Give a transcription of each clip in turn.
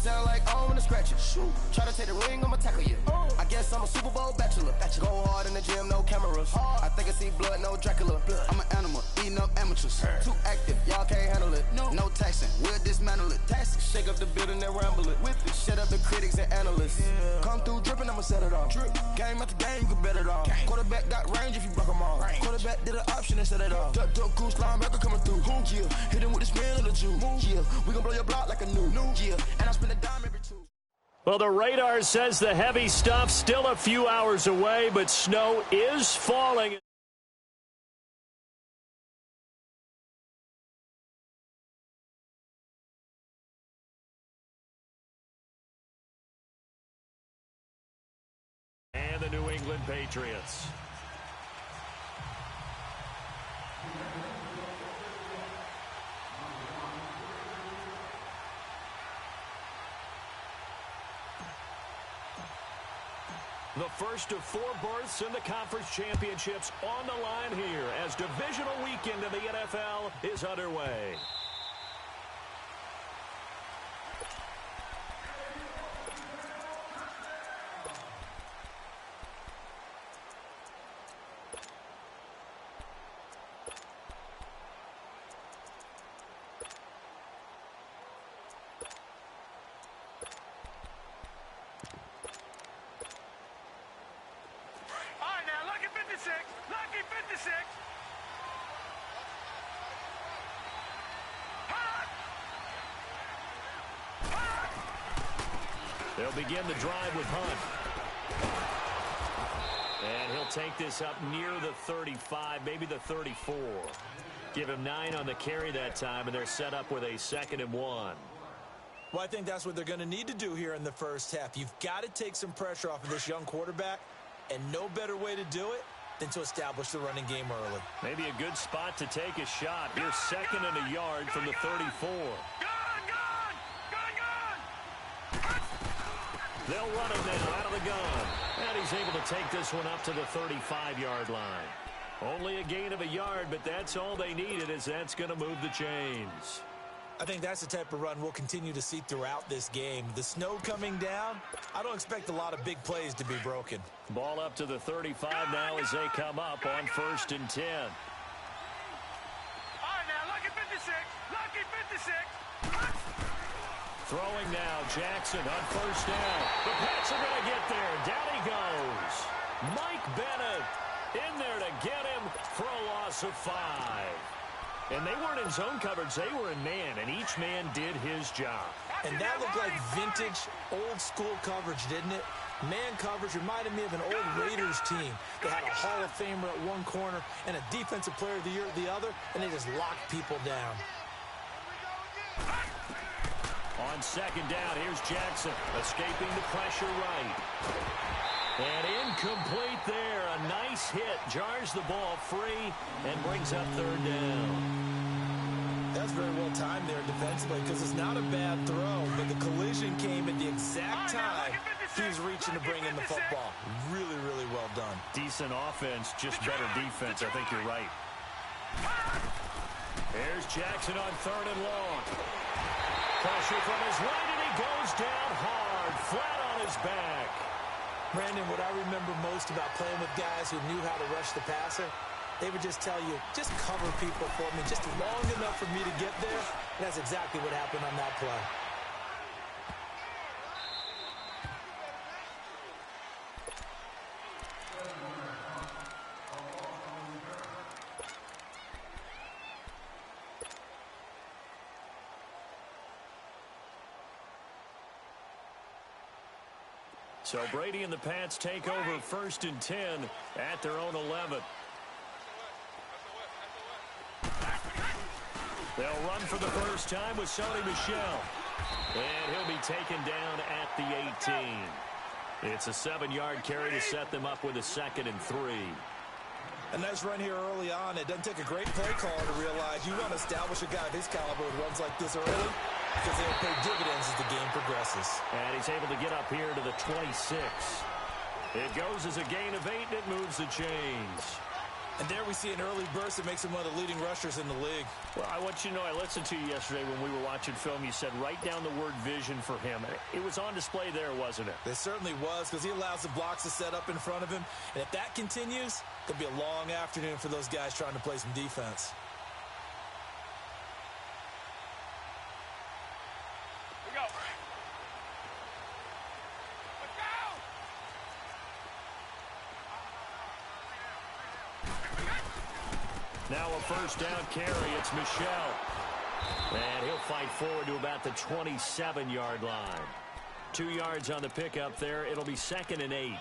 sound like I'm in a scratcher. Try to take the ring, I'ma tackle you. I guess I'm a Super Bowl bachelor. Go hard in the gym, no cameras. I think I see blood, no Dracula. I'm an animal, eating up amateurs. Too active, y'all can't handle it. No taxing, we'll dismantle it. Shake up the building and ramble it. With it, shut up the critics and analysts. Come through dripping, I'ma set it off. Game after game, you can bet it off. Quarterback got range if you block them all. Quarterback did an option and set it off. Duck goose linebacker coming through. Yeah, hit him with the spin of the Jew. Yeah, we gon' blow your block like a new. Yeah, and I spend a dime every two. Well, the radar says the heavy stuff still a few hours away, but snow is falling. And the New England Patriots. The first of 4 berths in the conference championships on the line here as divisional weekend of the NFL is underway. Lucky 56. They'll begin the drive with Hunt. And he'll take this up near the 35, maybe the 34. Give him 9 on the carry that time, and they're set up with a 2nd and 1. Well, I think that's what they're going to need to do here in the first half. You've got to take some pressure off of this young quarterback, and no better way to do it than to establish the running game early. Maybe a good spot to take a shot. Here's 2nd and a yard from the 34. They'll run him now out of the gun. And he's able to take this one up to the 35-yard line. Only a gain of a yard, but that's all they needed, as that's going to move the chains. I think that's the type of run we'll continue to see throughout this game. The snow coming down, I don't expect a lot of big plays to be broken. Ball up to the 35 now as they come up on 1st and 10. All right, now, lucky 56. Lucky 56. Throwing now, Jackson on 1st down. The Pats are going to get there. Down he goes. Mike Bennett in there to get him for a loss of 5. And they weren't in zone coverage. They were in man, and each man did his job. And that looked like vintage, old-school coverage, didn't it? Man coverage reminded me of an old Raiders team. They had a Hall of Famer at one corner and a Defensive Player of the Year at the other, and they just locked people down. On 2nd down, here's Jackson, escaping the pressure right. And incomplete there. A nice hit. Jars the ball free and brings up 3rd down. That's very well timed there defensively because it's not a bad throw, but the collision came at the exact time he was reaching to bring in the football. Really, really well done. Decent offense, just better defense. I think you're right. Here's Jackson on 3rd and long. Pressure from his right, and he goes down hard, flat on his back. Brandon, what I remember most about playing with guys who knew how to rush the passer, they would just tell you, just cover people for me, just long enough for me to get there. And that's exactly what happened on that play. So Brady and the Pats take over 1st and 10 at their own 11. They'll run for the first time with Sony Michel. And he'll be taken down at the 18. It's a 7-yard carry to set them up with a 2nd and 3. A nice run here early on. It doesn't take a great play caller to realize you want to establish a guy of his caliber who runs like this early, because they'll pay dividends as the game progresses. And he's able to get up here to the 26. It goes as a gain of 8, and it moves the chains. And there we see an early burst that makes him one of the leading rushers in the league. Well, I want you to know, I listened to you yesterday when we were watching film. You said write down the word vision for him. It was on display there, wasn't it? It certainly was, because he allows the blocks to set up in front of him. And if that continues, it could be a long afternoon for those guys trying to play some defense. Now a first down carry. It's Michel. And he'll fight forward to about the 27-yard line. 2 yards on the pickup there. It'll be 2nd and 8.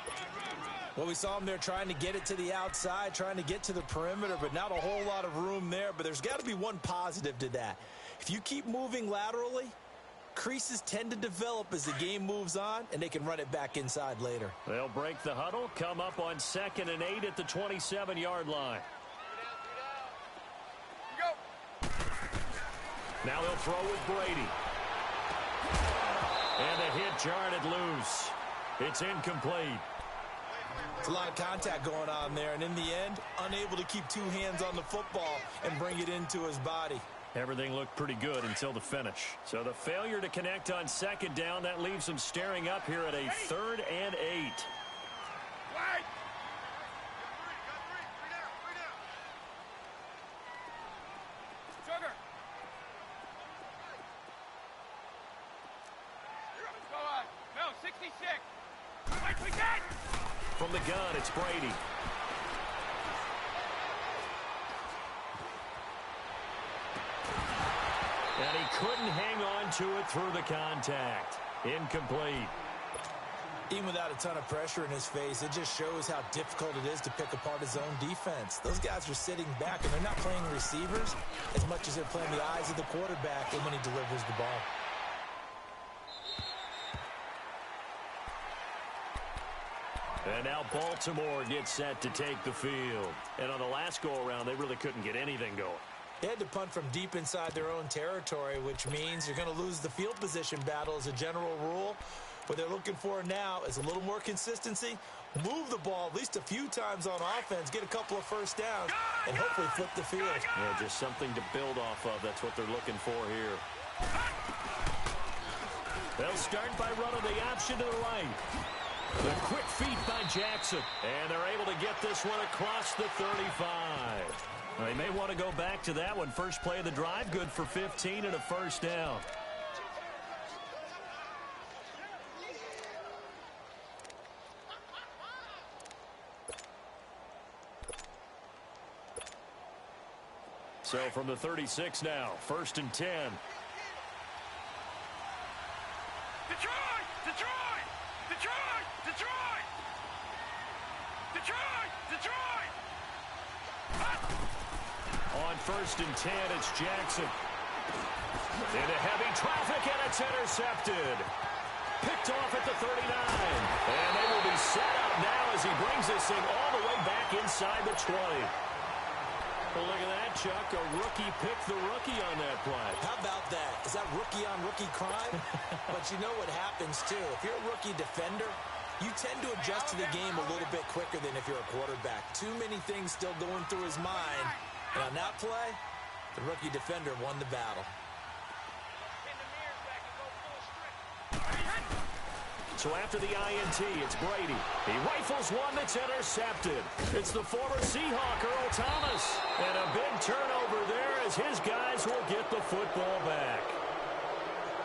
Well, we saw him there trying to get it to the outside, trying to get to the perimeter, but not a whole lot of room there. But there's got to be one positive to that. If you keep moving laterally, creases tend to develop as the game moves on, and they can run it back inside later. They'll break the huddle, come up on 2nd and 8 at the 27-yard line. Now they'll throw with Brady. And the hit jarred it loose. It's incomplete. It's a lot of contact going on there, and in the end, unable to keep 2 hands on the football and bring it into his body. Everything looked pretty good until the finish. So the failure to connect on 2nd down, that leaves them staring up here at a 3rd and 8. From the gun, it's Brady. And he couldn't hang on to it through the contact. Incomplete. Even without a ton of pressure in his face, it just shows how difficult it is to pick apart his own defense. Those guys are sitting back, and they're not playing receivers as much as they're playing the eyes of the quarterback when he delivers the ball. And now Baltimore gets set to take the field. And on the last go-around, they really couldn't get anything going. They had to punt from deep inside their own territory, which means you're going to lose the field position battle as a general rule. What they're looking for now is a little more consistency, move the ball at least a few times on offense, get a couple of first downs, and hopefully flip the field. Yeah, just something to build off of. That's what they're looking for here. They'll start by running the option to the right. The quick feet by Jackson. And they're able to get this one across the 35. They may want to go back to that one. First play of the drive, good for 15 and a first down. So from the 36 now, 1st and 10. Detroit! Detroit! Detroit! Detroit! Detroit! Detroit! On 1st and 10, it's Jackson. Into heavy traffic, and it's intercepted. Picked off at the 39. And they will be set up now as he brings this thing all the way back inside the 20. Well, look at that, Chuck. A rookie picked the rookie on that play. How about that? Is that rookie-on-rookie crime? But you know what happens, too. If you're a rookie defender, you tend to adjust to the game a little bit quicker than if you're a quarterback. Too many things still going through his mind. And on that play, the rookie defender won the battle. So after the INT, it's Brady. He rifles one that's intercepted. It's the former Seahawk, Earl Thomas. And a big turnover there as his guys will get the football back.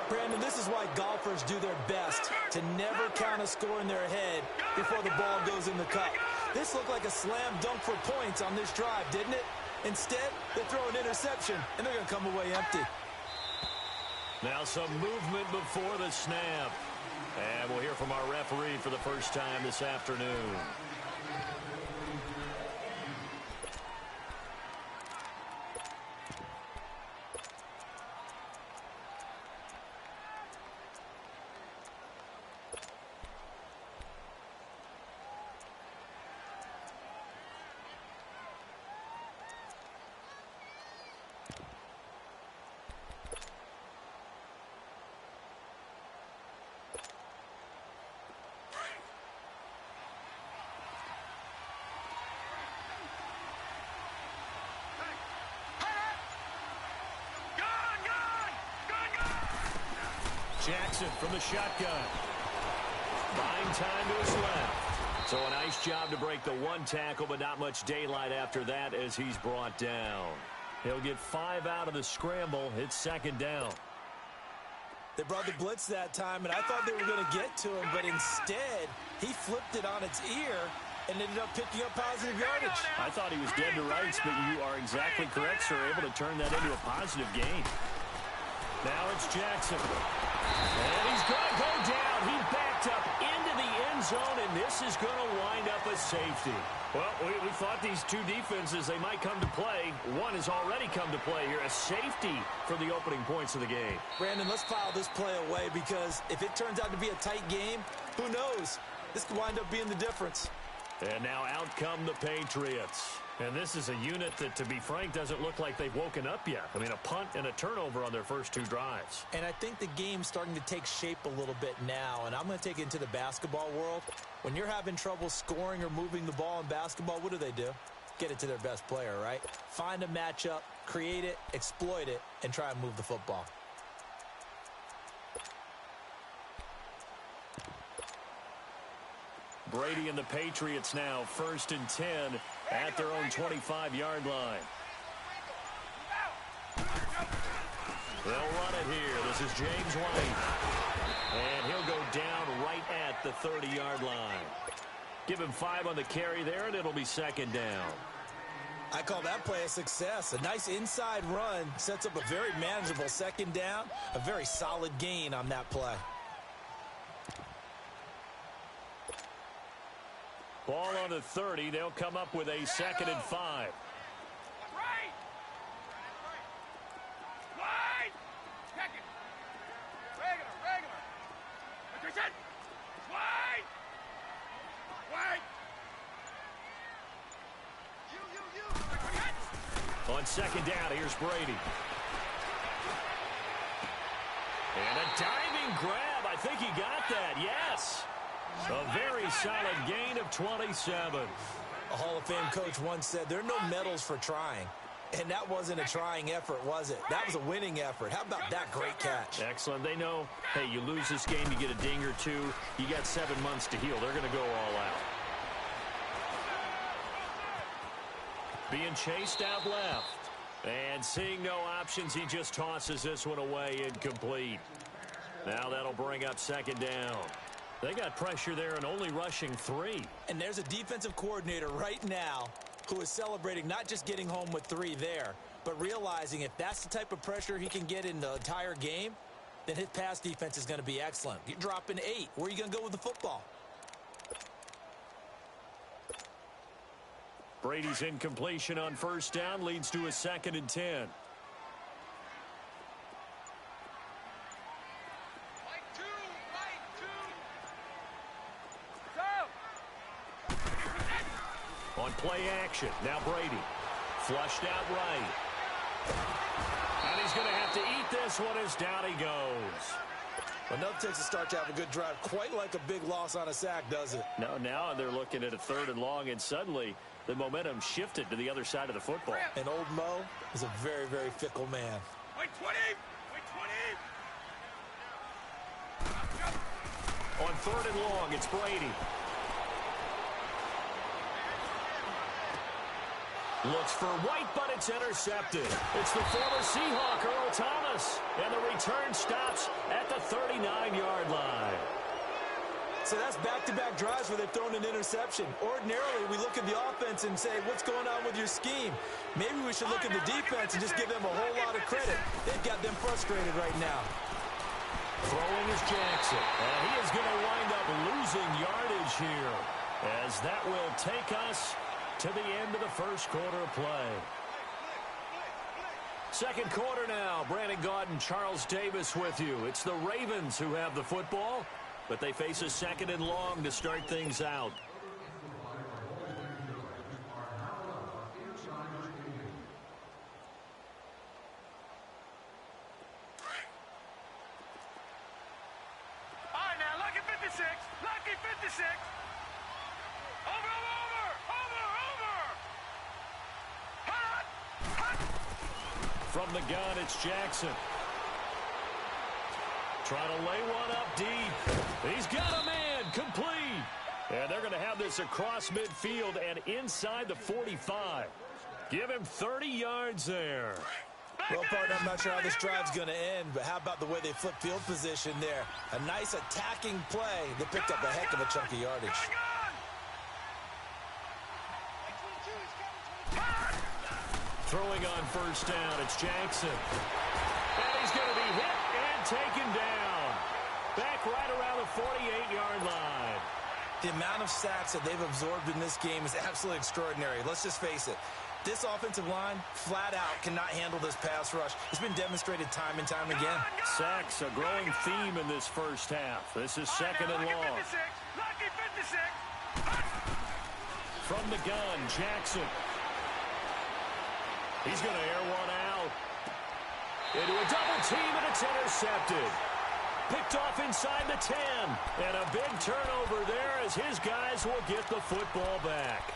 Brandon, this is why golfers do their best to never count a score in their head before the ball goes in the cup. This looked like a slam dunk for points on this drive, didn't it? Instead, they throw an interception, and they're going to come away empty. Now some movement before the snap. And we'll hear from our referee for the first time this afternoon. Jackson from the shotgun. Buying time to his left. So a nice job to break the one tackle, but not much daylight after that as he's brought down. He'll get 5 out of the scramble. It's second down. They brought the blitz that time, and I thought they were going to get to him, but instead, he flipped it on its ear and ended up picking up positive yardage. I thought he was dead to rights, but you are exactly correct, sir. Able to turn that into a positive gain. Now it's Jackson. And he's going to go down. He backed up into the end zone, and this is going to wind up a safety. Well, we thought these two defenses, they might come to play. One has already come to play here. A safety for the opening points of the game. Brandon, let's file this play away because if it turns out to be a tight game, who knows? This could wind up being the difference. And now out come the Patriots. And this is a unit that, to be frank, doesn't look like they've woken up yet. I mean, a punt and a turnover on their first 2 drives. And I think the game's starting to take shape a little bit now, and I'm going to take it into the basketball world. When you're having trouble scoring or moving the ball in basketball, what do? Get it to their best player, right? Find a matchup, create it, exploit it, and try and move the football. Brady and the Patriots now 1st and 10 at their own 25-yard line. They'll run it here. This is James White. And he'll go down right at the 30-yard line. Give him 5 on the carry there, and it'll be second down. I call that play a success. A nice inside run sets up a very manageable second down. A very solid gain on that play. Ball on the 30. They'll come up with a 2nd and 5. Right. Wide. Check it. Regular. Attention. Wide. You. On second down, here's Brady. And a diving grab. I think he got that. Yes. A very solid gain of 27. A Hall of Fame coach once said there are no medals for trying. And that wasn't a trying effort, was it? That was a winning effort. How about that great catch? Excellent. They know, hey, you lose this game, you get a ding or 2. You got 7 months to heal. They're going to go all out. Being chased out left. And seeing no options, he just tosses this one away incomplete. Now that'll bring up second down. They got pressure there and only rushing 3. And there's a defensive coordinator right now who is celebrating not just getting home with 3 there, but realizing if that's the type of pressure he can get in the entire game, then his pass defense is going to be excellent. You're dropping 8. Where are you going to go with the football? Brady's incompletion on first down leads to a 2nd and 10. On play action, now Brady. Flushed out right. And he's going to have to eat this one as down he goes. Enough takes a start to have a good drive. Quite like a big loss on a sack, does it? No, now they're looking at a 3rd and long, and suddenly the momentum shifted to the other side of the football. And old Mo is a very, very fickle man. Wait 20. On 3rd and long, it's Brady. Looks for White, but it's intercepted. It's the former Seahawk, Earl Thomas. And the return stops at the 39-yard line. So that's back-to-back drives where they've thrown an interception. Ordinarily, we look at the offense and say, what's going on with your scheme? Maybe we should look at the defense and just give them a whole lot of credit. They've got them frustrated right now. Throwing is Jackson. And he is going to wind up losing yardage here, as that will take us to the end of the first quarter of play. Second quarter now. Brandon Gaudin, Charles Davis with you. It's the Ravens who have the football, but they face a 2nd and long to start things out. All right, now, lucky 56. Lucky 56. Over. From the gun, it's Jackson. trying to lay one up deep. He's got a man, complete. And they're going to have this across midfield and inside the 45. Give him 30 yards there. Well, partner, I'm not sure how this drive's going to end, but how about the way they flip field position there? A nice attacking play. They picked up a heck of a chunk of yardage. Throwing on first down, it's Jackson. And he's going to be hit and taken down. Back right around the 48-yard line. The amount of sacks that they've absorbed in this game is absolutely extraordinary. Let's just face it. This offensive line, flat out, cannot handle this pass rush. It's been demonstrated time and time again. Sacks, a growing theme in this first half. This is second and long. Lucky 56. From the gun, Jackson. He's going to air one out. Into a double team, and it's intercepted. Picked off inside the 10. And a big turnover there as his guys will get the football back.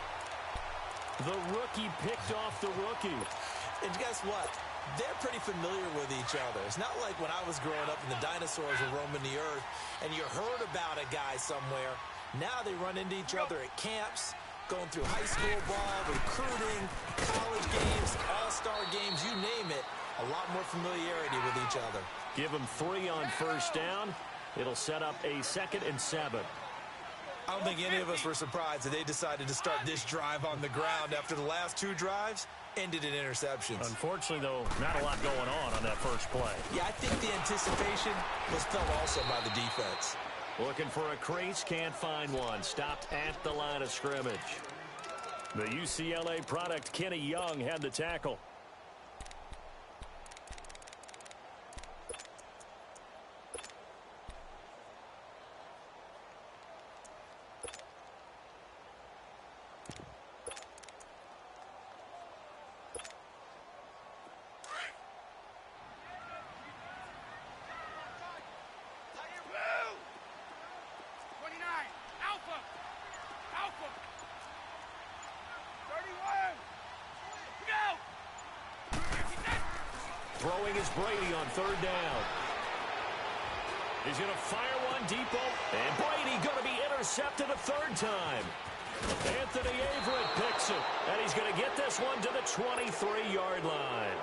The rookie picked off the rookie. And guess what? They're pretty familiar with each other. It's not like when I was growing up and the dinosaurs were roaming the earth and you heard about a guy somewhere. Now they run into each other at camps, going through high school ball, recruiting, college games, all-star games, you name it. A lot more familiarity with each other. Give them 3 on first down. It'll set up a 2nd and 7. I don't think any of us were surprised that they decided to start this drive on the ground after the last 2 drives ended in interceptions. Unfortunately, though, not a lot going on that first play. Yeah, I think the anticipation was felt also by the defense. Looking for a crease, can't find one. Stopped at the line of scrimmage. The UCLA product, Kenny Young, had the tackle. Throwing is Brady on 3rd down. He's going to fire one deep, and Brady going to be intercepted a 3rd time. Anthony Averett picks it, and he's going to get this one to the 23-yard line.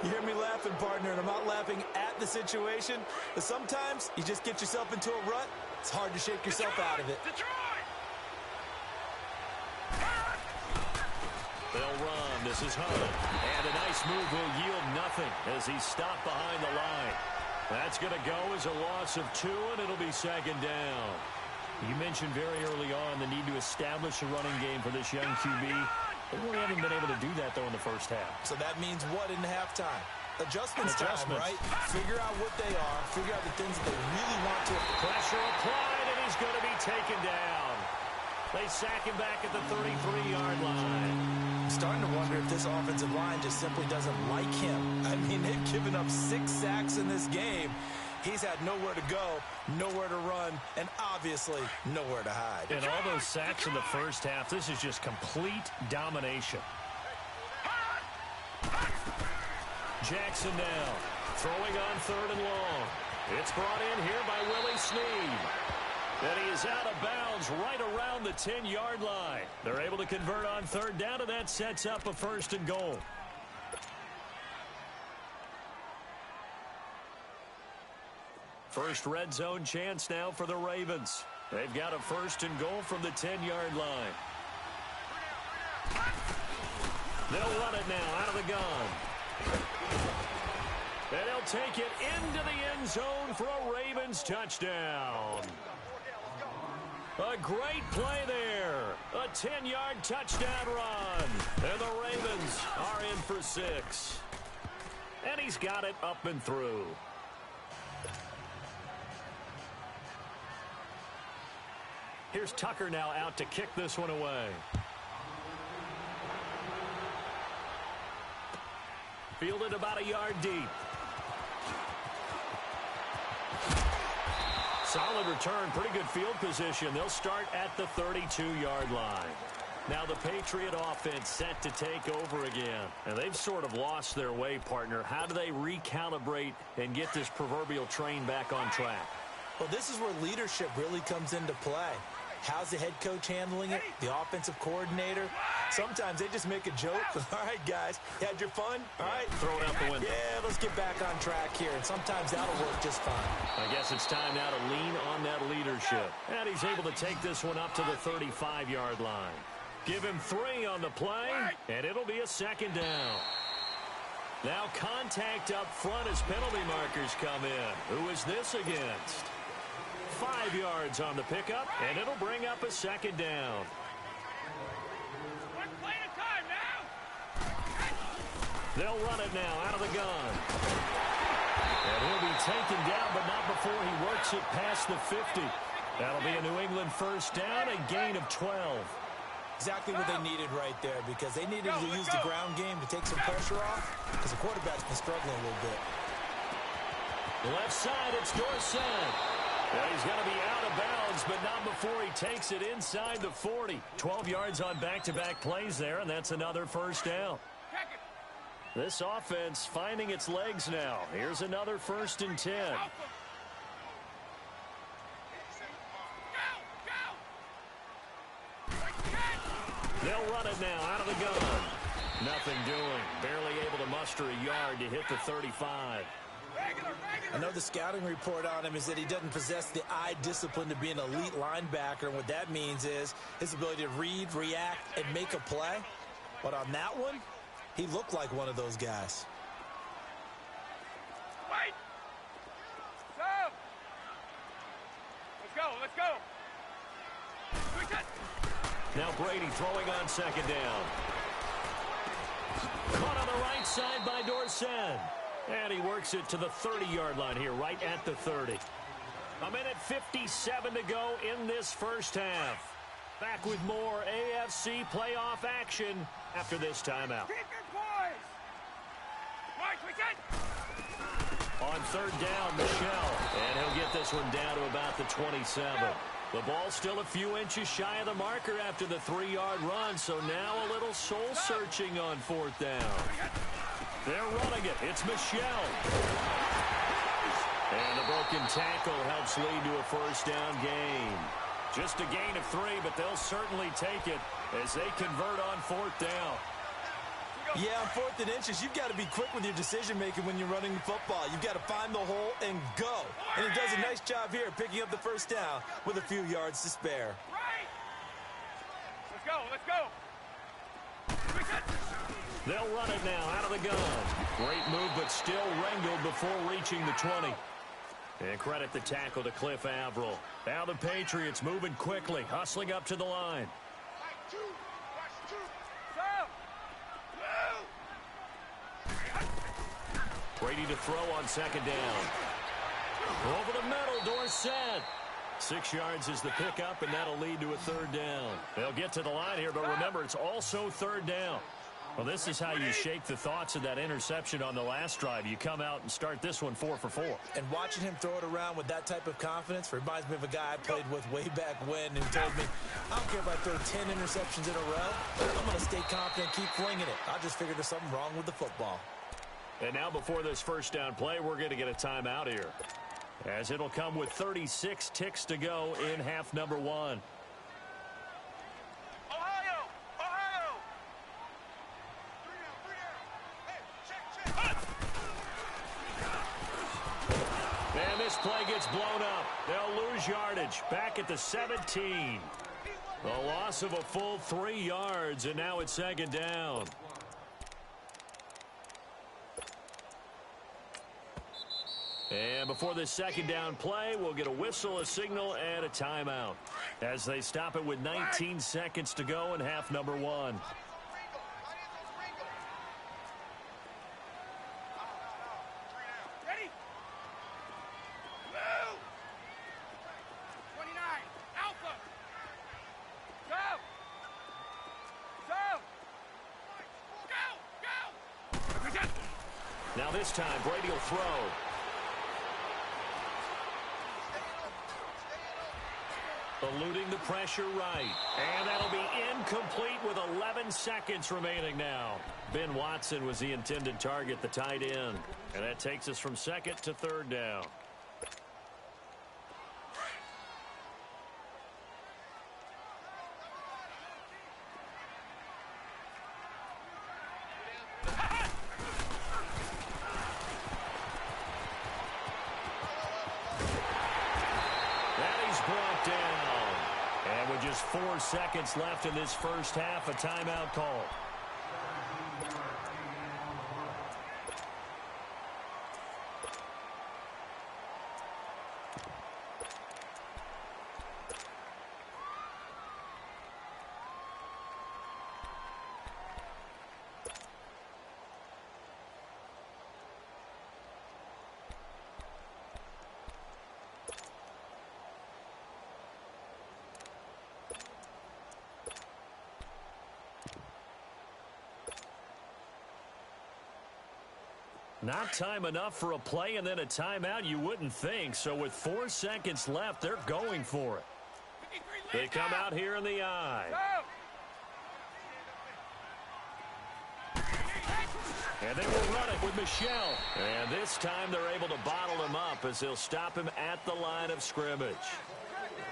You hear me laughing, partner, and I'm not laughing at the situation, but sometimes you just get yourself into a rut. It's hard to shake yourself out of it. They'll run. This is Hunt. And a nice move will yield nothing as he's stopped behind the line. That's going to go as a loss of 2, and it'll be 2nd down. You mentioned very early on the need to establish a running game for this young QB. They really haven't been able to do that, though, in the first half. So that means what in halftime? Adjustments time, right? Figure out what they are. Figure out the things that they really want to. Pressure applied, and he's going to be taken down. They sack him back at the 33-yard line. I'm starting to wonder if this offensive line just simply doesn't like him. I mean, they've given up 6 sacks in this game. He's had nowhere to go, nowhere to run, and obviously nowhere to hide. And all those sacks in the first half, this is just complete domination. Jackson now, throwing on 3rd and long. It's brought in here by Willie Snead. And he is out of bounds right around the 10-yard line. They're able to convert on 3rd down, and that sets up a 1st and goal. First red zone chance now for the Ravens. They've got a 1st and goal from the 10-yard line. They'll run it now out of the gun. And they'll take it into the end zone for a Ravens touchdown. A great play there. A 10-yard touchdown run. And the Ravens are in for 6. And he's got it up and through. Here's Tucker now out to kick this one away. Fielded about a yard deep. Solid return, pretty good field position. They'll start at the 32-yard line. Now the Patriot offense set to take over again. And they've sort of lost their way, partner. How do they recalibrate and get this proverbial train back on track? Well, this is where leadership really comes into play. How's the head coach handling it? The offensive coordinator? Sometimes they just make a joke. All right, guys, you had your fun? All right. Throw it out the window. Yeah, let's get back on track here. And sometimes that'll work just fine. I guess it's time now to lean on that leadership. And he's able to take this one up to the 35-yard line. Give him 3 on the play, and it'll be a second down. Now contact up front as penalty markers come in. Who is this against? 5 yards on the pickup, and it'll bring up a second down. One play at a time now. They'll run it now out of the gun. And he'll be taken down, but not before he works it past the 50. That'll be a New England first down, a gain of 12. Exactly what they needed right there, because they needed to use the ground game to take some pressure off, because the quarterback's been struggling a little bit. Left side, it's Dorsett. And he's going to be out of bounds, but not before he takes it inside the 40. 12 yards on back-to-back plays there, and that's another first down. This offense finding its legs now. Here's another 1st and 10. They'll run it now out of the gun. Nothing doing. Barely able to muster a yard to hit the 35. I know the scouting report on him is that he doesn't possess the eye discipline to be an elite linebacker, and what that means is his ability to read, react, and make a play. But on that one, he looked like one of those guys. Wait! Stop! Let's go! Now Brady throwing on second down. Caught on the right side by Dorsett. And he works it to the 30-yard line here, right at the 30. A minute 57 to go in this first half. Back with more AFC playoff action after this timeout. Keep your poise! March, we can! On third down, Michel. And he'll get this one down to about the 27. The ball still a few inches shy of the marker after the 3-yard run, so now a little soul-searching on 4th down. They're running it. It's Michel. And the broken tackle helps lead to a first down gain. Just a gain of 3, but they'll certainly take it as they convert on 4th down. Yeah, on 4th and inches, you've got to be quick with your decision-making when you're running the football. You've got to find the hole and go. And he does a nice job here picking up the first down with a few yards to spare. Right! Let's go! They'll run it now out of the gun. Great move, but still wrangled before reaching the 20. And credit the tackle to Cliff Averill. Now the Patriots moving quickly, hustling up to the line. Brady to throw on second down. Over the middle, Dorsett. 6 yards is the pickup, and that'll lead to a third down. They'll get to the line here, but remember, it's also third down. Well, this is how you shake the thoughts of that interception on the last drive. You come out and start this one 4 for 4. And watching him throw it around with that type of confidence reminds me of a guy I played with way back when who told me, I don't care if I throw 10 interceptions in a row. I'm going to stay confident, keep flinging it. I just figured there's something wrong with the football. And now before this first down play, we're going to get a timeout here, as it'll come with 36 ticks to go in half number 1. And this play gets blown up. They'll lose yardage back at the 17. A loss of a full 3 yards, and now it's second down. And before this second down play, we'll get a whistle, a signal, and a timeout as they stop it with 19 seconds to go in half number 1. Ready? Move! 29, Alpha! Go! Now this time, Brady will throw. Eluding the pressure right. And that'll be incomplete with 11 seconds remaining now. Ben Watson was the intended target, the tight end. And that takes us from second to third down. Brought down. And with just 4 seconds left in this first half, a timeout call. Not time enough for a play and then a timeout, you wouldn't think. So with 4 seconds left, they're going for it. They come out here in the eye. And they will run it with Michelle. And this time they're able to bottle him up as they'll stop him at the line of scrimmage.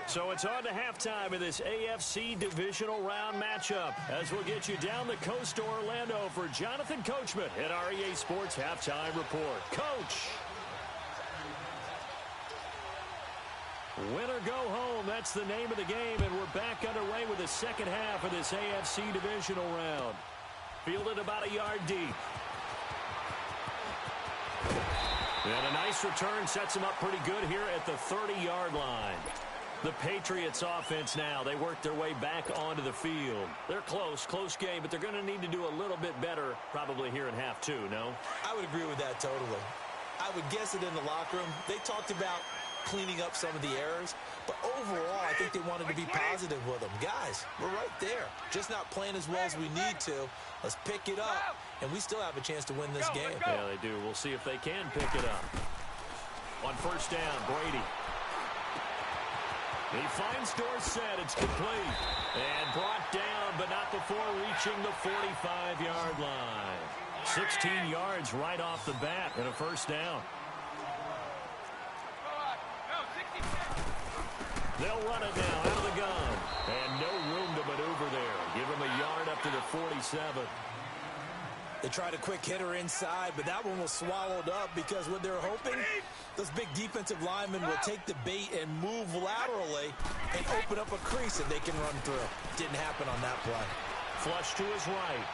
So it's on to halftime in this AFC divisional round matchup as we'll get you down the coast to Orlando for Jonathan Coachman at our EA Sports Halftime Report. Coach! Win or go home, that's the name of the game, and we're back underway with the second half of this AFC divisional round. Fielded about a yard deep. And a nice return sets him up pretty good here at the 30-yard line. The Patriots offense now, they work their way back onto the field. They're close game, but they're going to need to do a little bit better probably here in half two, no? I would agree with that totally. I would guess it in the locker room. They talked about cleaning up some of the errors, but overall, I think they wanted to be positive with them. Guys, we're right there. Just not playing as well as we need to. Let's pick it up, and we still have a chance to win this game. Yeah, they do. We'll see if they can pick it up. On first down, Brady. He finds Dorsett. It's complete. And brought down, but not before reaching the 45-yard line. 16 yards right off the bat and a first down. They'll run it now out of the gun. And no room to maneuver there. Give him a yard up to the 47. They tried a quick hitter inside, but that one was swallowed up because what they're hoping, those big defensive linemen will take the bait and move laterally and open up a crease that they can run through. Didn't happen on that play. Flush to his right.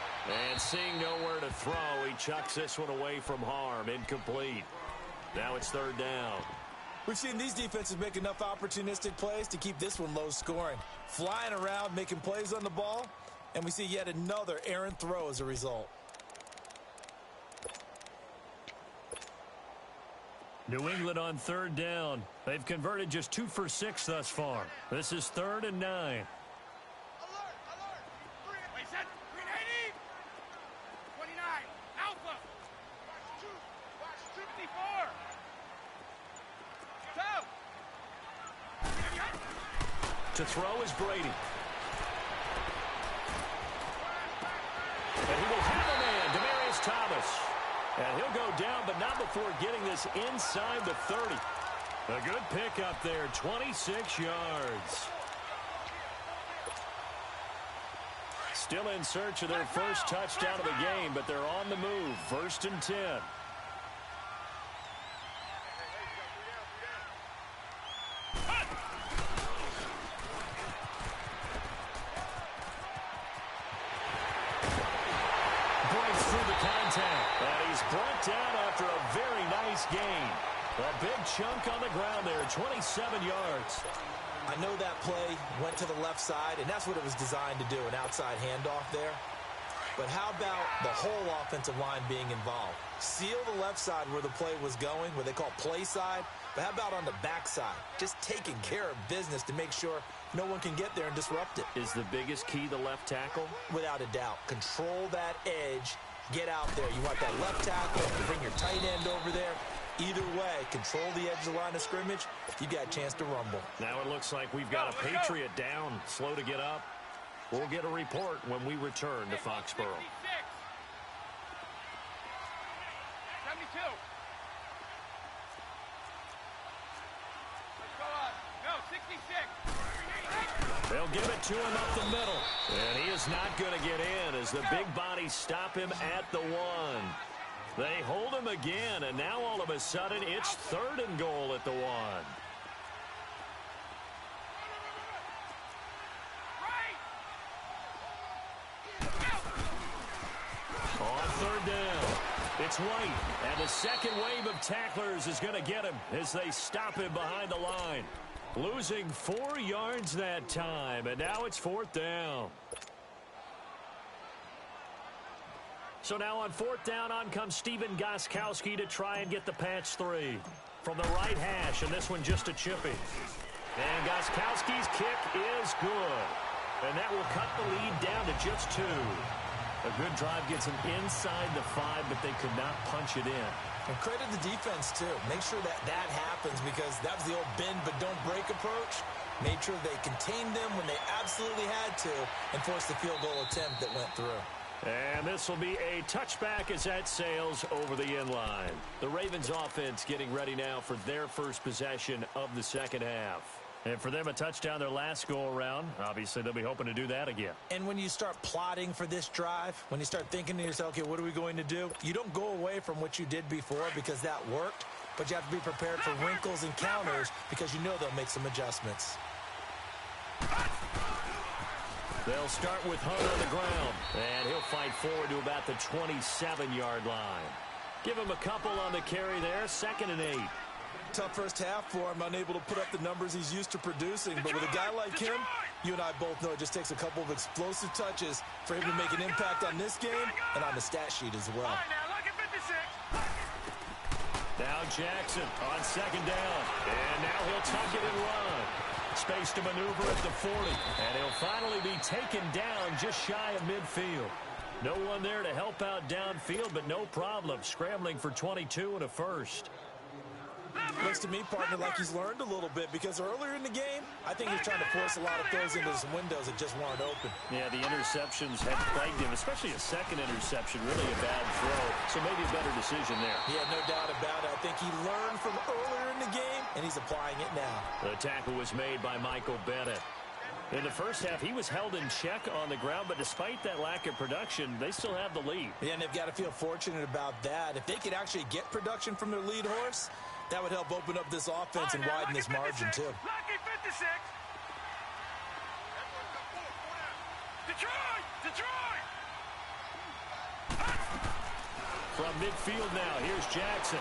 And seeing nowhere to throw, he chucks this one away from harm. Incomplete. Now it's third down. We've seen these defenses make enough opportunistic plays to keep this one low scoring. Flying around, making plays on the ball, and we see yet another errant throw as a result. New England on third down. They've converted just 2 for 6 thus far. This is 3rd and 9. Alert! Wait, set! 380! 29! Alpha! Watch 54! Two! To throw is Brady. And he will have a man, Demaryius Thomas. And he'll go down, but not before getting this inside the 30. A good pickup there, 26 yards. Still in search of their first touchdown of the game, but they're on the move. 1st and 10. Breaks through the contact, and he's brought down after a very nice gain. A big chunk on the ground there, 27 yards. I know that play went to the left side, and that's what it was designed to do, an outside handoff there. But how about the whole offensive line being involved? Seal the left side where the play was going, what they call play side, but how about on the back side? Just taking care of business to make sure no one can get there and disrupt it. Is the biggest key the left tackle? Without a doubt. Control that edge. Get out there. You want that left tackle. Bring your tight end over there. Either way, control the edge of the line of scrimmage, you got a chance to rumble. Now it looks like we've got a Patriot down, slow to get up. We'll get a report when we return to Foxborough. 72. Let's go up. No, 66. They'll give it to him up the middle. And he is not going to get in as the big bodies stop him at the 1. They hold him again, and now all of a sudden it's 3rd and goal at the 1. On 3rd down, it's White, and the second wave of tacklers is going to get him as they stop him behind the line. Losing 4 yards that time, and now it's 4th down. So now on 4th down, on comes Steven Gostkowski to try and get the patch 3. From the right hash, and this one just a chippy. And Gostkowski's kick is good. And that will cut the lead down to just 2. A good drive gets them inside the 5, but they could not punch it in. And credit the defense, too. Make sure that happens because that was the old bend but don't break approach. Made sure they contained them when they absolutely had to and forced the field goal attempt that went through. And this will be a touchback as that sails over the end line. The Ravens offense getting ready now for their first possession of the second half. And for them, a touchdown their last go-around. Obviously, they'll be hoping to do that again. And when you start plotting for this drive, when you start thinking to yourself, okay, what are we going to do? You don't go away from what you did before because that worked, but you have to be prepared for wrinkles and counters because you know they'll make some adjustments. They'll start with Hunt on the ground, and he'll fight forward to about the 27-yard line. Give him a couple on the carry there, 2nd and 8. Tough first half for him, unable to put up the numbers he's used to producing. But with a guy like him, you and I both know it just takes a couple of explosive touches for him to make an impact on this game and on the stat sheet as well. All right, now look at 56. Now Jackson on 2nd down. And now he'll tuck it and run. Space to maneuver at the 40. And he'll finally be taken down just shy of midfield. No one there to help out downfield, but no problem. Scrambling for 22 and a first. Looks to me, partner, like he's learned a little bit because earlier in the game, I think he was trying to force a lot of throws into some windows that just weren't open. Yeah, the interceptions had plagued him, especially a second interception, really a bad throw. So maybe a better decision there. Yeah, no doubt about it. I think he learned from earlier in the game, and he's applying it now. The tackle was made by Michael Bennett. In the first half, he was held in check on the ground, but despite that lack of production, they still have the lead. Yeah, and they've got to feel fortunate about that. If they could actually get production from their lead horse, that would help open up this offense and widen this margin, too. Lucky 56. Detroit! Detroit! From midfield now, here's Jackson.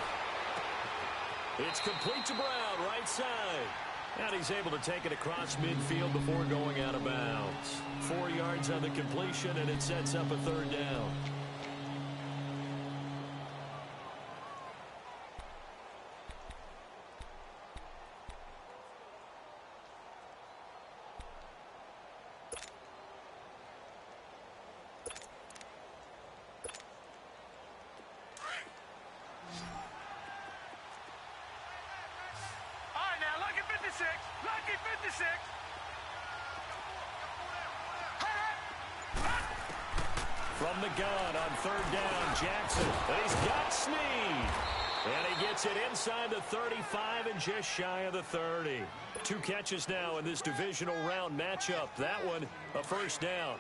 It's complete to Brown, right side. And he's able to take it across midfield before going out of bounds. 4 yards on the completion, and it sets up a 3rd down. Lucky 56. From the gun on 3rd down, Jackson. And he's got Snead. And he gets it inside the 35 and just shy of the 30. 2 catches now in this divisional round matchup. That one, a 1st down.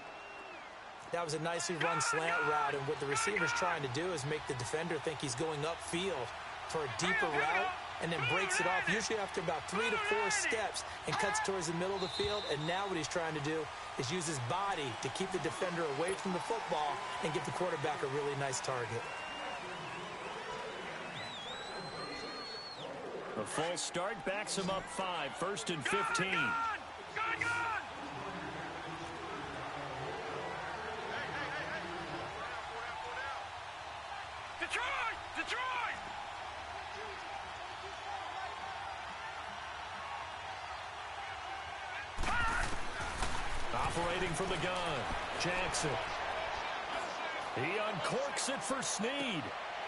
That was a nicely run slant route, and what the receiver's trying to do is make the defender think he's going upfield for a deeper route, and then breaks it off usually after about 3 to 4 steps and cuts towards the middle of the field. And now what he's trying to do is use his body to keep the defender away from the football and give the quarterback a really nice target. A false start backs him up 5, 1st and 15. Gone! Detroit! Detroit! Operating from the gun, Jackson. He uncorks it for Snead.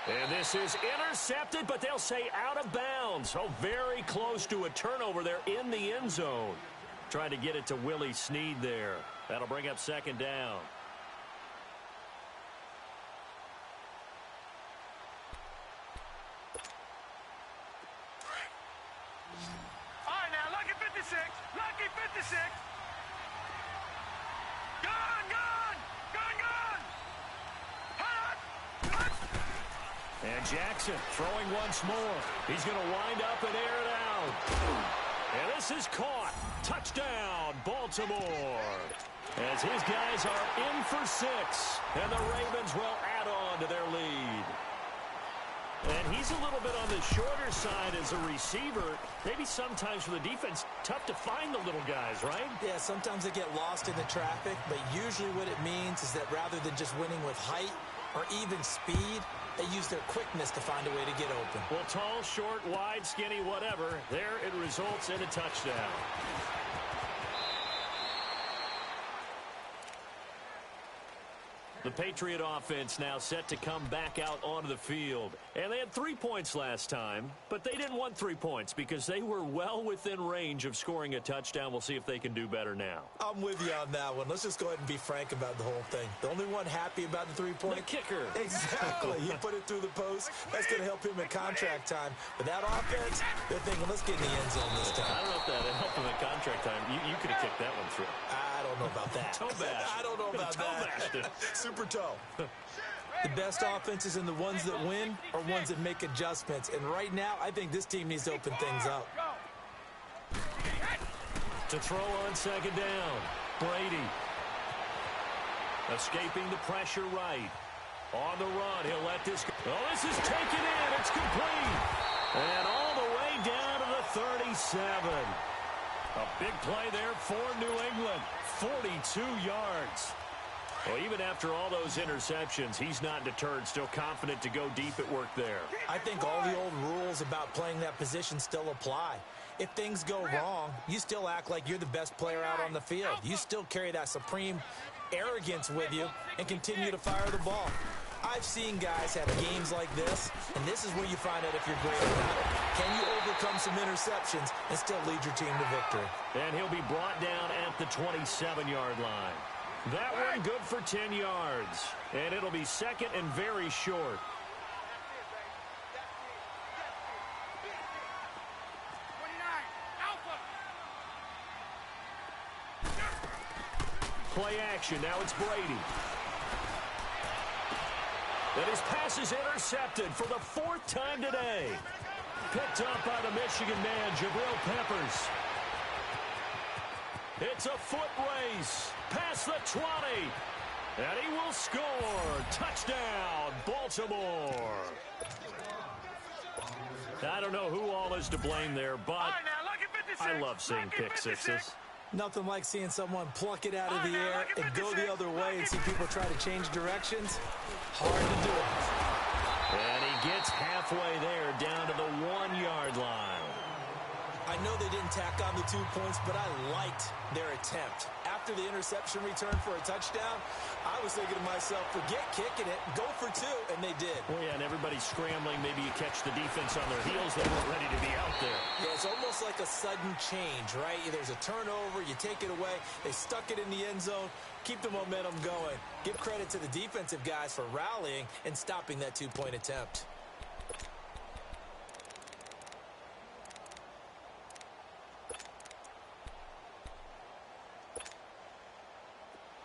And this is intercepted, but they'll say out of bounds. So very close to a turnover there in the end zone. Trying to get it to Willie Snead there. That'll bring up second down. All right, now, lucky 56. Lucky 56. Gone, gone. Gone, gone. Hot. And Jackson throwing once more. He's going to wind up and air it out. And this is caught. Touchdown, Baltimore. As his guys are in for 6. And the Ravens will add on to their lead. And he's a little bit on the shorter side as a receiver. Maybe sometimes for the defense, tough to find the little guys, right? Yeah, sometimes they get lost in the traffic, but usually what it means is that rather than just winning with height or even speed, they use their quickness to find a way to get open. Well, tall, short, wide, skinny, whatever, there it results in a touchdown. The Patriot offense now set to come back out onto the field. And they had 3 points last time, but they didn't want 3 points because they were well within range of scoring a touchdown. We'll see if they can do better now. I'm with you on that one. Let's just go ahead and be frank about the whole thing. The only one happy about the 3-point. The kicker. Exactly. He put it through the post. That's going to help him in contract time. But that offense, they're thinking, let's get in the end zone this time. I don't know if that helped him in contract time. You could have kicked that one through. I don't know about that. Toe bash. I don't know about that. Super toe. The best offenses and the ones that win are ones that make adjustments. And right now, I think this team needs to open things up. To throw on second down, Brady. Escaping the pressure right. On the run, he'll let this go. Oh, this is taken in. It's complete. And all the way down to the 37. A big play there for New England. 42 yards. Well, even after all those interceptions, he's not deterred, still confident to go deep at work there. I think all the old rules about playing that position still apply. If things go wrong, you still act like you're the best player out on the field. You still carry that supreme arrogance with you and continue to fire the ball. I've seen guys have games like this, and this is where you find out if you're great or not. Can you overcome some interceptions and still lead your team to victory? And he'll be brought down at the 27-yard line. That one good for 10 yards. And it'll be second and very short. Play action. Now it's Brady. And his pass is intercepted for the 4th time today. Picked up by the Michigan man, Jabril Peppers. It's a foot race. Past the 20. And he will score. Touchdown, Baltimore. I don't know who all is to blame there, but I love seeing pick sixes. Nothing like seeing someone pluck it out of the air and go the other way and see people try to change directions. Hard to do it. And he gets halfway there down to the 1-yard line. I know they didn't tack on the 2 points, but I liked their attempt. After the interception return for a touchdown, I was thinking to myself, forget kicking it, go for 2, and they did. Well, yeah, and everybody's scrambling. Maybe you catch the defense on their heels. They weren't ready to be out there. Yeah, it's almost like a sudden change, right? There's a turnover, you take it away, they stuck it in the end zone, keep the momentum going. Give credit to the defensive guys for rallying and stopping that 2-point attempt.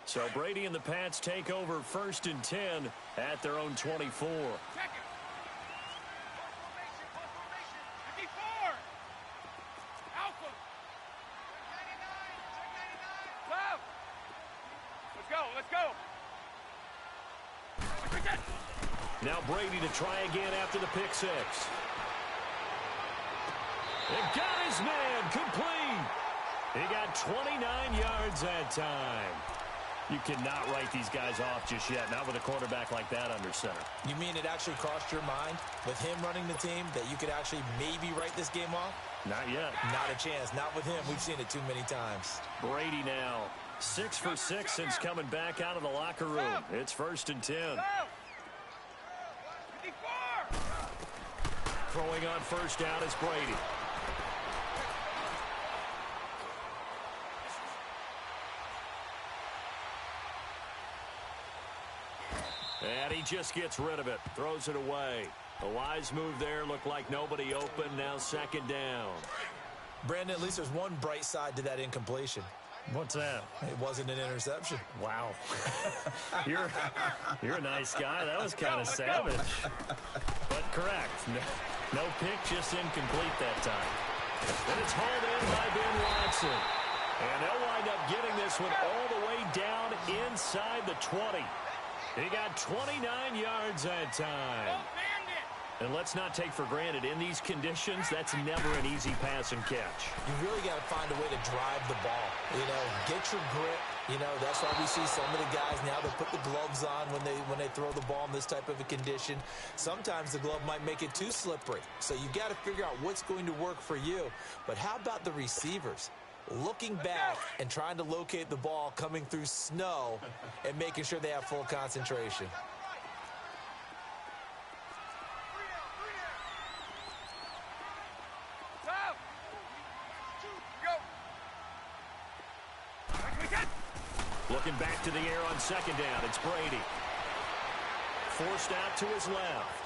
So Brady and the Pats take over 1st and 10 at their own 24. Let's go. Now Brady to try again after the pick six. And got his man complete. He got 29 yards that time. You cannot write these guys off just yet, not with a quarterback like that under center. You mean it actually crossed your mind with him running the team that you could actually maybe write this game off? Not yet. Not a chance. Not with him. We've seen it too many times. Brady now 6 for 6 since coming back out of the locker room. It's 1st and 10. Throwing on first down is Brady. And he just gets rid of it. Throws it away. A wise move there. Looked like nobody open. Now second down. Brandon, at least there's one bright side to that incompletion. What's that? It wasn't an interception. Wow. You're a nice guy. That was kind of savage. But correct. No pick, just incomplete that time. And it's hauled in by Ben Watson. And they'll wind up getting this one all the way down inside the 20. He got 29 yards that time. And let's not take for granted, in these conditions, that's never an easy pass and catch. You really got to find a way to drive the ball. You know, get your grip. You know, that's why we see some of the guys now, they put the gloves on when they throw the ball in this type of a condition. Sometimes the glove might make it too slippery. So you got to figure out what's going to work for you. But how about the receivers? Looking back and trying to locate the ball coming through snow and making sure they have full concentration. Looking back to the air on second down, it's Brady. Forced out to his left.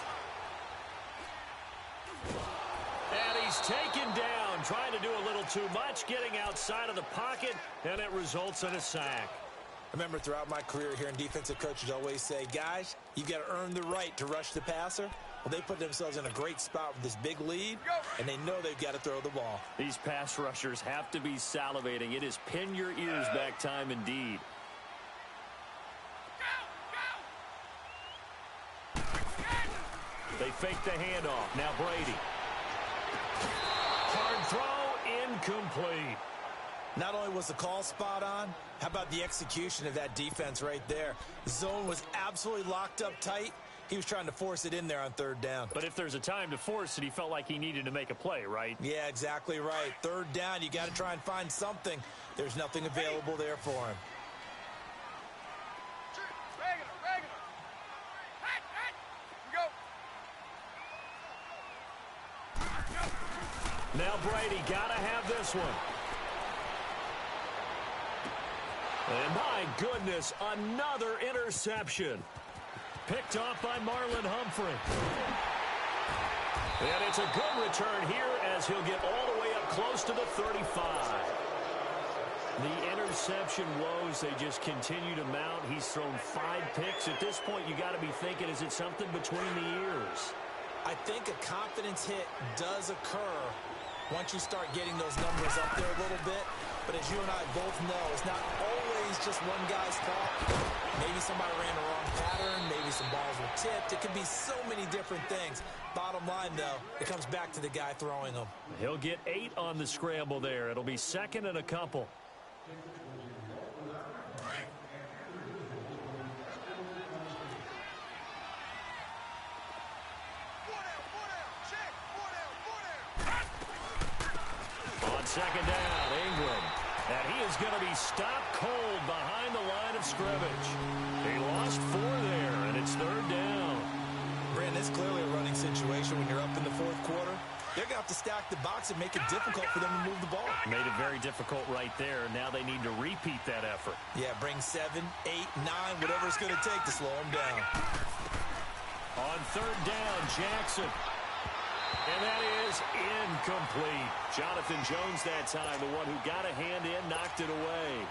And he's taken down, trying to do a little too much, getting outside of the pocket, and it results in a sack. I remember throughout my career hearing defensive coaches always say, guys, you got to earn the right to rush the passer. Well, they put themselves in a great spot with this big lead, and they know they've got to throw the ball. These pass rushers have to be salivating. It is pin your ears back time indeed. They fake the handoff. Now Brady. Hard throw, incomplete. Not only was the call spot on, how about the execution of that defense right there? The zone was absolutely locked up tight. He was trying to force it in there on third down. But if there's a time to force it, he felt like he needed to make a play, right? Yeah, exactly right. Third down, you got to try and find something. There's nothing available there for him. Now Brady got to have this one. And my goodness, another interception. Picked off by Marlon Humphrey. And it's a good return here as he'll get all the way up close to the 35. The interception woes, they just continue to mount. He's thrown 5 picks. At this point, you got to be thinking, is it something between the ears? I think a confidence hit does occur once you start getting those numbers up there a little bit. But as you and I both know, it's not always just one guy's fault. Maybe somebody ran the wrong pattern. Maybe some balls were tipped. It could be so many different things. Bottom line, though, it comes back to the guy throwing them. He'll get 8 on the scramble there. It'll be second and a couple. Second down, England. And he is going to be stopped cold behind the line of scrimmage. He lost 4 there, and it's third down. Brandon, it's clearly a running situation when you're up in the fourth quarter. They're going to have to stack the box and make it difficult for them to move the ball. Made it very difficult right there. Now they need to repeat that effort. Yeah, bring 7, 8, 9, whatever it's going to take to slow them down. On third down, Jackson. And that is incomplete. Jonathan Jones that time, the one who got a hand in, knocked it away.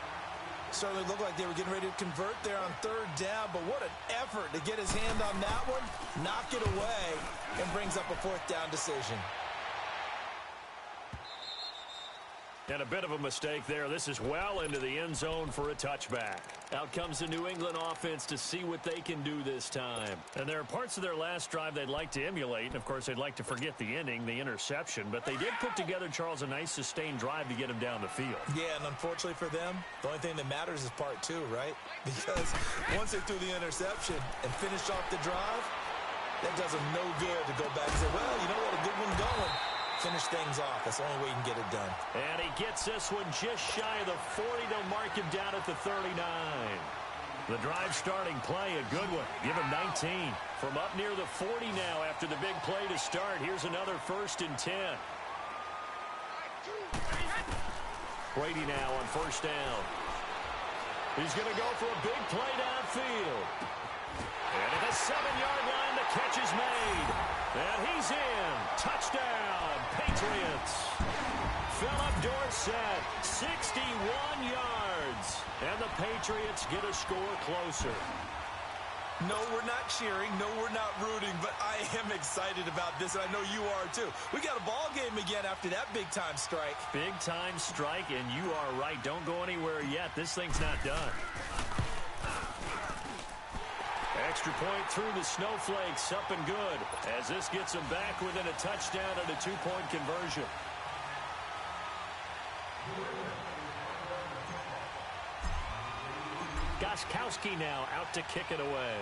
Certainly looked like they were getting ready to convert there on third down, but what an effort to get his hand on that one, knock it away, and brings up a fourth down decision. And a bit of a mistake there. This is well into the end zone for a touchback. Out comes the New England offense to see what they can do this time. And there are parts of their last drive they'd like to emulate. And, of course, they'd like to forget the ending, the interception. But they did put together, Charles, a nice sustained drive to get him down the field. Yeah, and unfortunately for them, the only thing that matters is part 2, right? Because once they threw the interception and finished off the drive, that does them no good to go back and say, well, you know what, a good one going. Finish things off. That's the only way you can get it done. And he gets this one just shy of the 40. They'll mark him down at the 39. The drive starting play, a good one. Give him 19. From up near the 40 now after the big play to start. Here's another 1st and 10. Brady now on 1st down. He's going to go for a big play downfield. And at the 7-yard line, the catch is made. And he's in. Touchdown, Patriots. Philip Dorsett, 61 yards. And the Patriots get a score closer. No, we're not cheering. No, we're not rooting. But I am excited about this, and I know you are too. We got a ball game again after that big-time strike. Big-time strike, and you are right. Don't go anywhere yet. This thing's not done. Extra point through the snowflakes, up and good, as this gets them back within a touchdown and a 2-point conversion. Gostkowski now out to kick it away.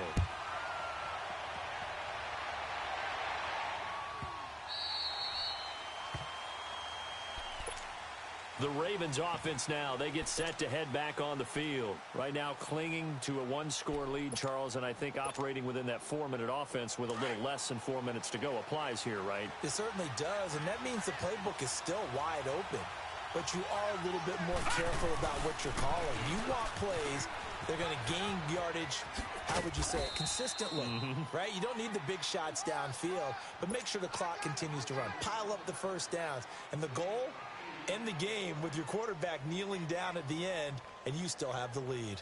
The Ravens offense now, they get set to head back on the field. Right now clinging to a 1-score lead, Charles, and I think operating within that 4-minute offense with a little less than 4 minutes to go applies here, right? It certainly does, and that means the playbook is still wide open. But you are a little bit more careful about what you're calling. You want plays, they're going to gain yardage, how would you say it, consistently, right? You don't need the big shots downfield, but make sure the clock continues to run. Pile up the first downs, and the goal, end the game with your quarterback kneeling down at the end, and you still have the lead.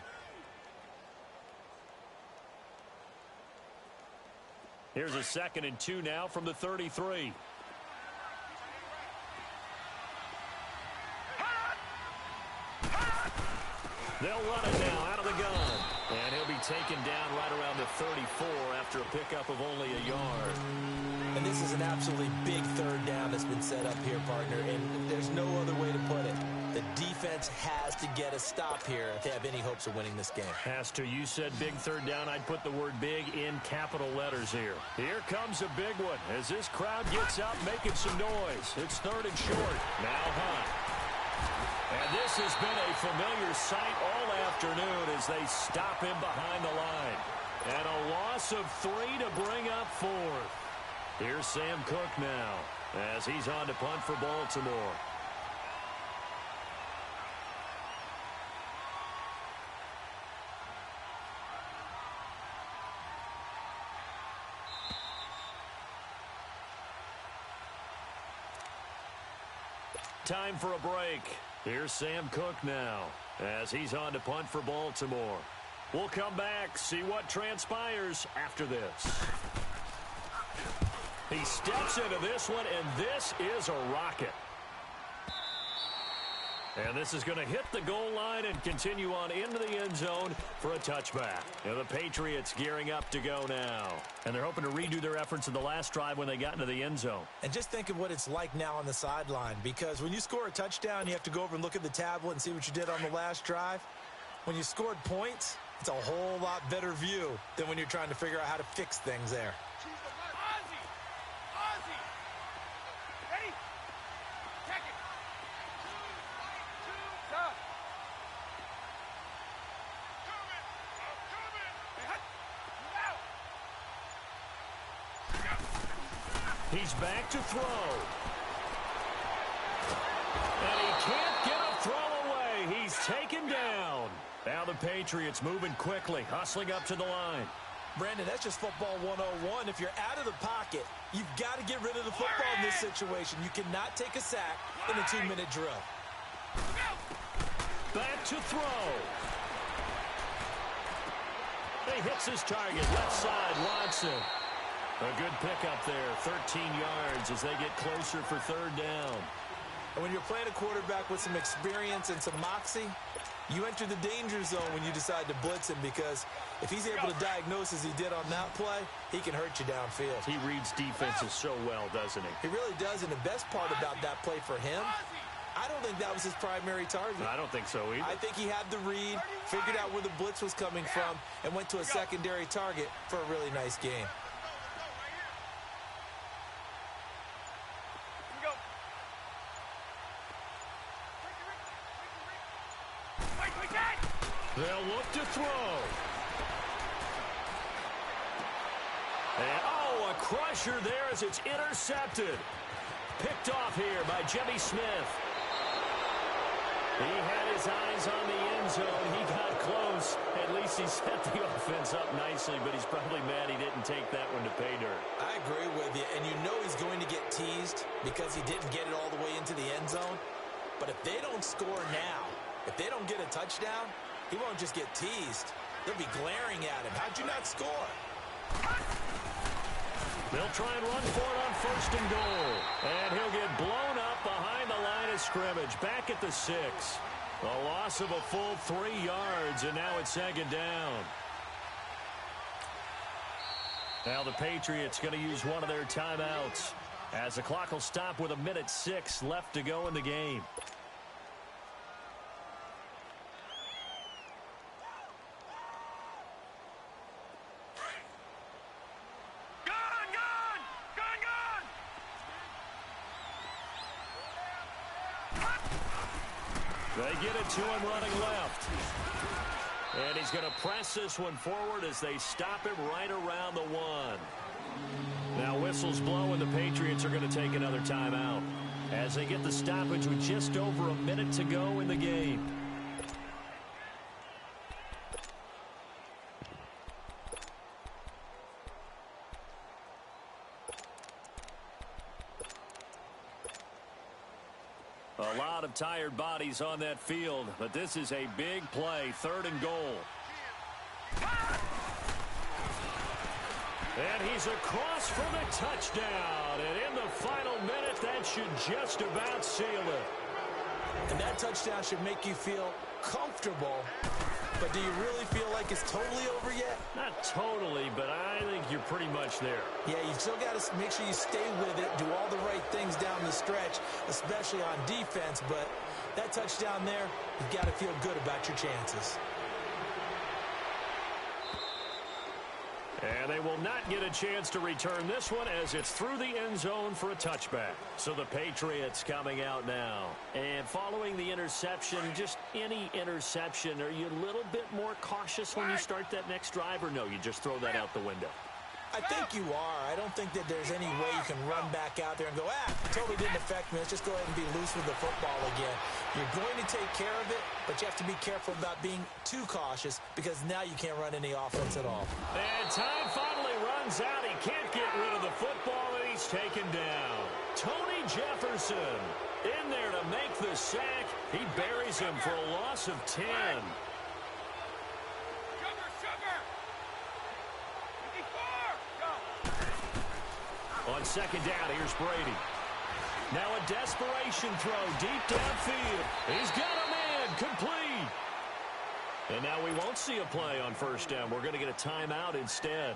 Here's a 2nd and 2 now from the 33. They'll run it now out of the gun. And he'll be taken down right around the 34 after a pickup of only a yard. And this is an absolutely big 3rd down that's been set up here, partner, and there's no other way to put it. The defense has to get a stop here if they have any hopes of winning this game. Has to. You said big 3rd down. I'd put the word big in capital letters here. Here comes a big one as this crowd gets up making some noise. It's 3rd and short. Now Hunt. And this has been a familiar sight all afternoon as they stop him behind the line. And a loss of 3 to bring up 4th. Here's Sam Cook now as he's on to punt for Baltimore. Time for a break. Here's Sam Cook now as he's on to punt for Baltimore. We'll come back, see what transpires after this. He steps into this one, and this is a rocket. And this is going to hit the goal line and continue on into the end zone for a touchback. And the Patriots gearing up to go now. And they're hoping to redo their efforts in the last drive when they got into the end zone. And just think of what it's like now on the sideline, because when you score a touchdown, you have to go over and look at the tablet and see what you did on the last drive. When you scored points, it's a whole lot better view than when you're trying to figure out how to fix things there. He's back to throw. And he can't get a throw away. He's taken down. Now the Patriots moving quickly, hustling up to the line. Brandon, that's just football 101. If you're out of the pocket, you've got to get rid of the football in this situation. You cannot take a sack in a 2-minute drill. Back to throw. He hits his target, left side, Watson. A good pickup there, 13 yards as they get closer for 3rd down. And when you're playing a quarterback with some experience and some moxie, you enter the danger zone when you decide to blitz him, because if he's able to diagnose as he did on that play, he can hurt you downfield. He reads defenses so well, doesn't he? He really does, and the best part about that play for him, I don't think that was his primary target. I don't think so either. I think he had the read, figured out where the blitz was coming from, and went to a secondary target for a really nice game. They'll look to throw. And, oh, a crusher there as it's intercepted. Picked off here by Jimmy Smith. He had his eyes on the end zone. He got close. At least he set the offense up nicely, but he's probably mad he didn't take that one to pay dirt. I agree with you, and you know he's going to get teased because he didn't get it all the way into the end zone. But if they don't score now, if they don't get a touchdown, he won't just get teased. They'll be glaring at him. How'd you not score? They'll try and run for it on 1st and goal. And he'll get blown up behind the line of scrimmage. Back at the 6. A loss of a full 3 yards, and now it's 2nd down. Now the Patriots going to use one of their timeouts as the clock will stop with 1:06 left to go in the game. They get it to him running left. And he's going to press this one forward as they stop him right around the 1. Now whistles blow and the Patriots are going to take another timeout as they get the stoppage with just over a minute to go in the game. A lot of tired bodies on that field, but this is a big play, 3rd and goal. And he's across for the touchdown. And in the final minute, that should just about seal it. And that touchdown should make you feel comfortable. But do you really feel like it's totally over yet? Not totally, but I think you're pretty much there. Yeah, you've still got to make sure you stay with it, do all the right things down the stretch, especially on defense. But that touchdown there, you've got to feel good about your chances. And they will not get a chance to return this one as it's through the end zone for a touchback. So the Patriots coming out now. And following the interception, just any interception, are you a little bit more cautious when you start that next drive, or no, you just throw that out the window? I think you are. I don't think that there's any way you can run back out there and go, totally didn't affect me. Let's just go ahead and be loose with the football again. You're going to take care of it, but you have to be careful about being too cautious because now you can't run any offense at all. And time finally runs out. He can't get rid of the football, and he's taken down. Tony Jefferson in there to make the sack. He buries him for a loss of 10. On 2nd down, here's Brady. Now a desperation throw deep downfield. He's got a man complete. And now we won't see a play on 1st down. We're going to get a timeout instead,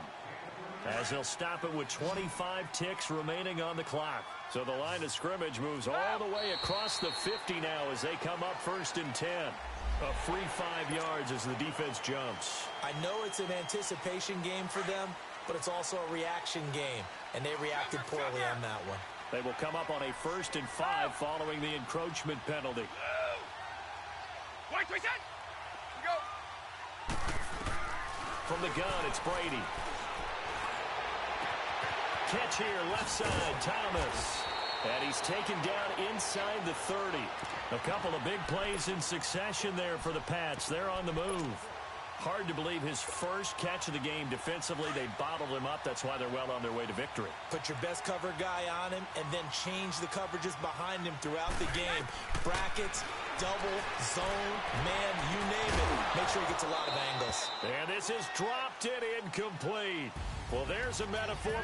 as they'll stop it with 25 ticks remaining on the clock. So the line of scrimmage moves all the way across the 50 now as they come up 1st and 10. A free 5 yards as the defense jumps. I know it's an anticipation game for them, but it's also a reaction game, and they reacted poorly on that one. They will come up on a 1st and 5 following the encroachment penalty. From the gun, it's Brady. Catch here, left side, Thomas. And he's taken down inside the 30. A couple of big plays in succession there for the Pats. They're on the move. Hard to believe his first catch of the game defensively. They bottled him up. That's why they're well on their way to victory. Put your best cover guy on him and then change the coverages behind him throughout the game. Brackets, double, zone, man, you name it. Make sure he gets a lot of angles. And this is dropped it incomplete. Well, there's a metaphor.